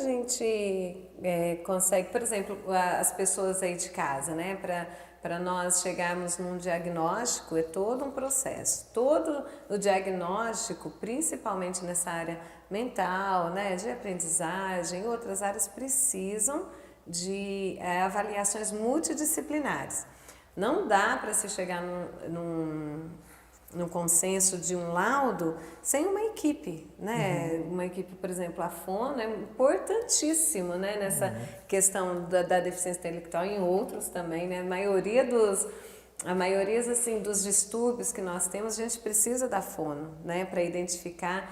gente consegue, por exemplo, as pessoas aí de casa, né? Para nós chegarmos num diagnóstico é todo um processo. Todo o diagnóstico, principalmente nessa área mental, né, de aprendizagem, outras áreas precisam de avaliações multidisciplinares. Não dá para se chegar num consenso de um laudo sem uma equipe, né? Uma equipe, por exemplo, a Fono é importantíssimo, né? Nessa questão da deficiência intelectual, em outros também, né? A maioria assim, dos distúrbios que nós temos, a gente precisa da Fono, né? Para identificar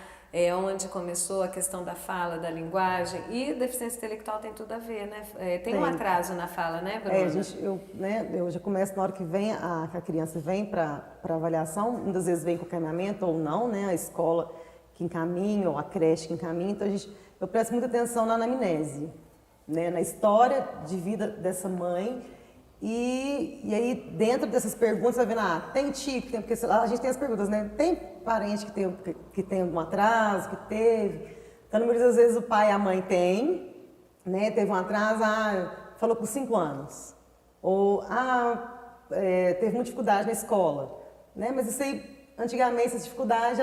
onde começou a questão da fala, da linguagem, e deficiência intelectual tem tudo a ver, né? Tem um atraso na fala, né, Bruna? Eu já começo na hora que vem que a criança vem para avaliação, muitas vezes vem com caminhamento ou não, né? A escola que encaminha ou a creche que encaminha, então eu presto muita atenção na anamnese, né? Na história de vida dessa mãe. E aí, dentro dessas perguntas, você vai vendo, tem tio, porque a gente tem as perguntas, né? Tem parente que tem algum atraso, que teve? Então, muitas vezes o pai e a mãe têm, né? Teve um atraso, falou com 5 anos. Ou, teve uma dificuldade na escola, né? Mas isso aí, antigamente, essa dificuldade,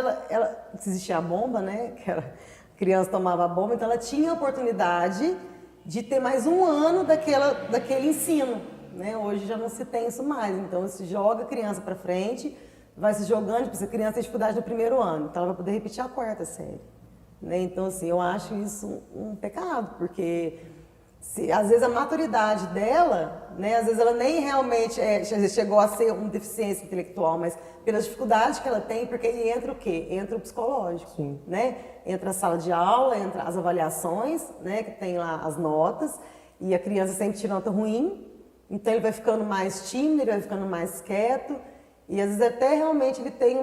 se existia a bomba, né? Que a criança tomava a bomba, então ela tinha a oportunidade de ter mais um ano daquele ensino. Né? Hoje já não se tem isso mais, então se joga a criança para frente, vai se jogando, porque a criança tem dificuldade no primeiro ano, então ela vai poder repetir a 4ª série. Né? Então, assim, eu acho isso um pecado, porque às vezes a maturidade dela, né? Às vezes ela nem realmente chegou a ser uma deficiência intelectual, mas pelas dificuldades que ela tem, porque aí entra o quê? Entra o psicológico. Sim. Né? Entra a sala de aula, entra as avaliações, né? Que tem lá as notas, e a criança sempre tira nota ruim. Então ele vai ficando mais tímido, ele vai ficando mais quieto, e às vezes até realmente ele tem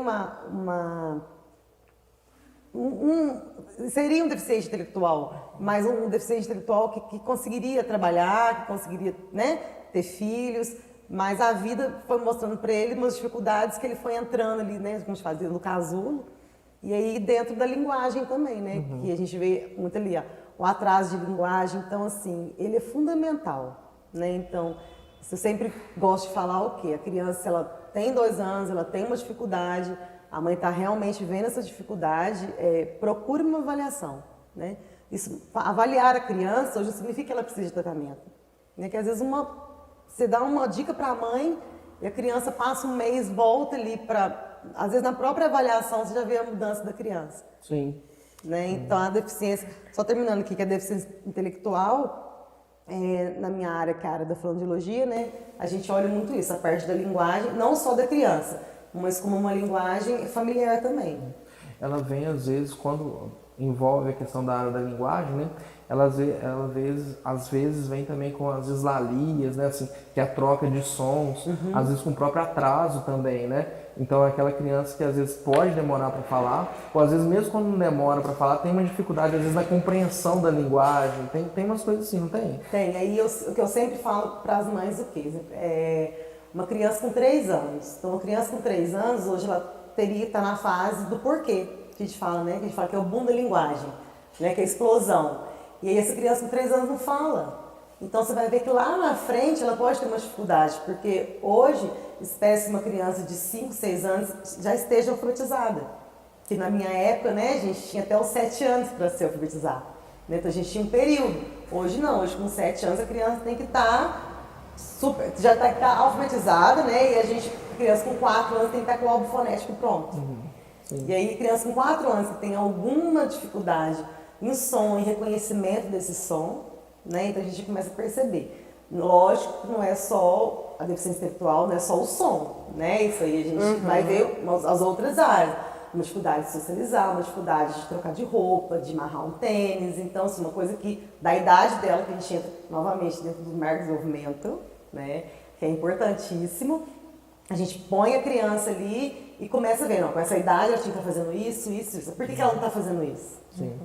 seria um deficiente intelectual, mas um deficiente intelectual que conseguiria trabalhar, que conseguiria, né, ter filhos, mas a vida foi mostrando para ele umas dificuldades que ele foi entrando ali, né, como a gente faz no casulo, e aí dentro da linguagem também, né, que a gente vê muito ali, o atraso de linguagem, então assim, ele é fundamental, né, então eu sempre gosto de falar o quê? A criança, ela tem 2 anos, ela tem uma dificuldade, a mãe está realmente vendo essa dificuldade, procure uma avaliação, né? Isso, avaliar a criança hoje não significa que ela precisa de tratamento, né? Que às vezes você dá uma dica para a mãe e a criança passa um mês, volta ali às vezes na própria avaliação você já vê a mudança da criança. Sim. Né? Então a deficiência, só terminando aqui, que a deficiência intelectual, na minha área, que é a área da fonoaudiologia, né, a gente olha muito isso, a parte da linguagem, não só da criança, mas como uma linguagem familiar também. Ela vem, às vezes, quando envolve a questão da área da linguagem, né, ela às vezes vem também com as dislalias, né, assim, que é a troca de sons, às vezes com o próprio atraso também, né? Então, é aquela criança que às vezes pode demorar para falar, ou às vezes mesmo quando não demora para falar, tem uma dificuldade, às vezes, na compreensão da linguagem. Tem umas coisas assim, não tem? Tem. Aí o que eu sempre falo para as mães, o quê? Uma criança com 3 anos. Então, uma criança com 3 anos, hoje ela teria que estar na fase do porquê, que a gente fala, né? Que a gente fala que é o boom da linguagem, né? Que é a explosão. E aí essa criança com 3 anos não fala. Então você vai ver que lá na frente ela pode ter uma dificuldade, porque hoje espera-se uma criança de 5, 6 anos já esteja alfabetizada. Que na minha época, né, a gente tinha até os 7 anos para ser alfabetizado. Né? Então a gente tinha um período. Hoje não, hoje com 7 anos a criança tem que estar já está alfabetizada, né? E a criança com 4 anos tem que estar com o álbum fonético pronto. E aí criança com 4 anos que tem alguma dificuldade em som, em reconhecimento desse som, né? Então a gente começa a perceber. Lógico que não é só a deficiência intelectual, não é só o som, né? Isso aí a gente vai ver as outras áreas. Uma dificuldade de socializar, uma dificuldade de trocar de roupa, de amarrar um tênis. Então, assim, uma coisa que, da idade dela, que a gente entra novamente dentro do marco de desenvolvimento, né? Que é importantíssimo. A gente põe a criança ali e começa a ver, não, com essa idade ela tinha que estar fazendo isso, isso, isso. Por que ela não está fazendo isso? Sim.